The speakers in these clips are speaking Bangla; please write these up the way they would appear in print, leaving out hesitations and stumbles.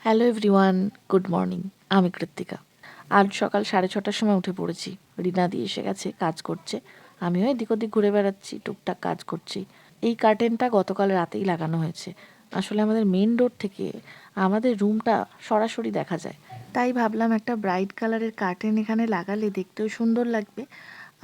Hello everyone, good morning. আমি কৃত্তিকা। আজ সকাল 6:30টার সময় উঠে পড়েছি। রিনাদি এসে গেছে, কাজ করছে। আমিও এদিক ওদিক ঘুরে বেড়াচ্ছি, টুকটাক কাজ করছি। এই কার্টেনটা গতকাল রাতেই লাগানো হয়েছে। আসলে আমাদের মেন ডোর থেকে আমাদের রুমটা সরাসরি দেখা যায়। তাই ভাবলাম একটা ব্রাইট কালারের কার্টেন এখানে লাগালে দেখতেও সুন্দর লাগবে,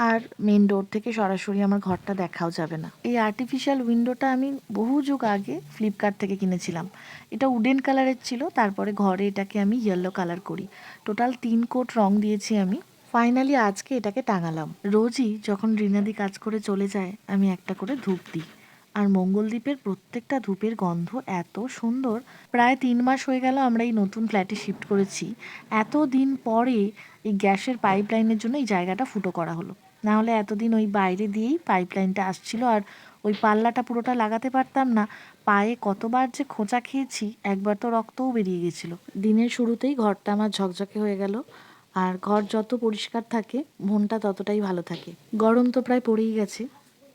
আর মেন ডোর থেকে সরাসরি আমার ঘরটা দেখাও যাবে না। এই আর্টিফিশিয়াল উইন্ডোটা আমি বহু যুগ আগে ফ্লিপকার্ট থেকে কিনেছিলাম। এটা উডেন কালারের ছিল, তারপরে ঘরে এটাকে আমি ইয়েলো কালার করি। টোটাল 3 কোট রং দিয়েছি আমি। ফাইনালি আজকে এটাকে টাঙালাম। রোজই যখন রিনাদি কাজ করে চলে যায় আমি একটা করে ধূপ দিই, আর মঙ্গলদ্বীপের প্রত্যেকটা ধূপের গন্ধ এত সুন্দর। প্রায় 3 মাস হয়ে গেল আমরা এই নতুন ফ্ল্যাটে শিফট করেছি। এত দিন পরে এই গ্যাসের পাইপ লাইনের জন্য এই জায়গাটা ফুটো করা হলো। না হলে এতদিন ওই বাইরে দিয়েই পাইপ লাইনটা আসছিল, আর ওই পাল্লাটা পুরোটা লাগাতে পারতাম না। পায়ে কতবার যে খোঁচা খেয়েছি, একবার তো রক্তও বেরিয়ে গেছিলো। দিনের শুরুতেই ঘরটা আমার ঝকঝকে হয়ে গেল, আর ঘর যত পরিষ্কার থাকে মনটা ততটাই ভালো থাকে। গরম তো প্রায় পড়েই গেছে,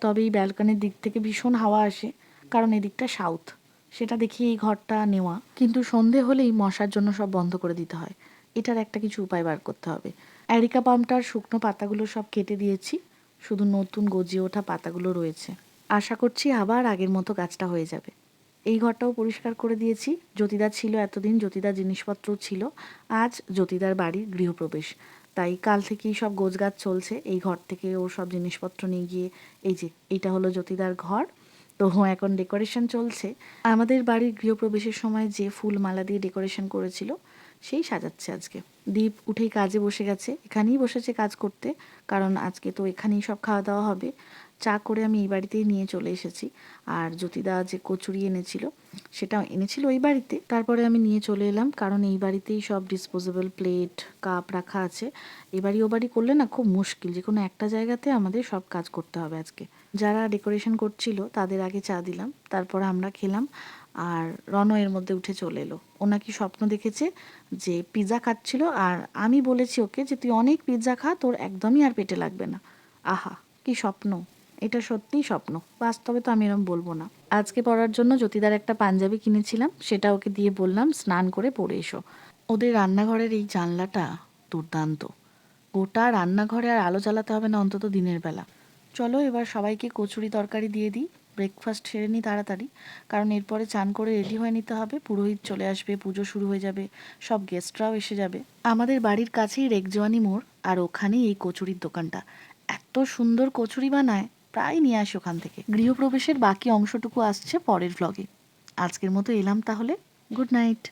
তবে এই ব্যালকনির দিক থেকে ভীষণ হাওয়া আসে, কারণ এদিকটা সাউথ। সেটা দেখি এই ঘরটা নেওয়া, কিন্তু সন্ধে হলেই মশার জন্য সব বন্ধ করে দিতে হয়। এটার একটা কিছু উপায় বার করতে হবে। অ্যারিকা পামটার শুকনো পাতাগুলো সব কেটে দিয়েছি, শুধু নতুন গজিয়ে ওঠা পাতাগুলো রয়েছে। আশা করছি আবার আগের মতো গাছটা হয়ে যাবে। এই ঘরটাও পরিষ্কার করে দিয়েছি। জ্যোতিদা ছিল এতদিন, জ্যোতিদার জিনিসপত্র ছিল। আজ জ্যোতিদার বাড়ির গৃহপ্রবেশ, তাই কাল থেকেই সব গোছগাছ চলছে। এই ঘর থেকে ও সব জিনিসপত্র নিয়ে গিয়ে, এই যে এইটা হলো জ্যোতিদার ঘর। তো এখন ডেকোরেশন চলছে। আমাদের বাড়ির গৃহপ্রবেশের সময় যে ফুল মালা দিয়ে ডেকোরেশন করেছিল সেই সাজাচ্ছে আজকে। দীপ উঠেই কাজে বসে গেছে, এখানেই বসেছে কাজ করতে, কারণ আজকে তো এখানেই সব খাওয়া দাওয়া হবে। চা করে আমি এই বাড়িতেই নিয়ে চলে এসেছি। আর জ্যোতিদা যে কচুরি এনেছিল সেটা এনেছিল ওই বাড়িতে, তারপরে আমি নিয়ে চলে এলাম, কারণ এই বাড়িতেই সব ডিসপোজেবল প্লেট কাপ রাখা আছে। এ বাড়ি ও বাড়ি করলে না খুব মুশকিল, যে কোনো একটা জায়গাতে আমাদের সব কাজ করতে হবে আজকে। যারা ডেকোরেশন করছিল তাদের আগে চা দিলাম, তারপর আমরা খেলাম। আর রণ এর মধ্যে উঠে চলে এলো। ও নাকি স্বপ্ন দেখেছে যে পিৎজা খাচ্ছিল, আর আমি বলেছি ওকে যে তুই অনেক পিৎজা খা, তোর একদমই আর পেটে লাগবে না। আহা, কি স্বপ্ন! এটা সত্যিই স্বপ্ন, বাস্তবে তো আমি এরকম বলবো না। আজকে পরার জন্য জ্যোতিদার একটা পাঞ্জাবি কিনেছিলাম, সেটা ওকে দিয়ে বললাম স্নান করে পরে এসো। ওদের রান্নাঘরের এই জানলাটা দুর্দান্ত। গোটা রান্নাঘরে আর আলো জ্বালাতে হবে না অন্তত দিনের বেলা। চলো এবার সবাইকে কচুরি তরকারি দিয়ে দিই, ব্রেকফাস্ট সেরে নিই তাড়াতাড়ি, কারণ এরপরে চান করে রেডি হয়ে নিতে হবে। পুরোহিত চলে আসবে, পুজো শুরু হয়ে যাবে, সব গেস্টরাও এসে যাবে। আমাদের বাড়ির কাছেই রেকজোয়ানি মোড়, আর ওখানেই এই কচুরির দোকানটা। এত সুন্দর কচুরি বানায়, প্রায় নিয়ে আসি ওখান থেকে। গৃহপ্রবেশের বাকি অংশটুকু আসছে পরের ভ্লগে। আজকের মতো এলাম তাহলে। Good night.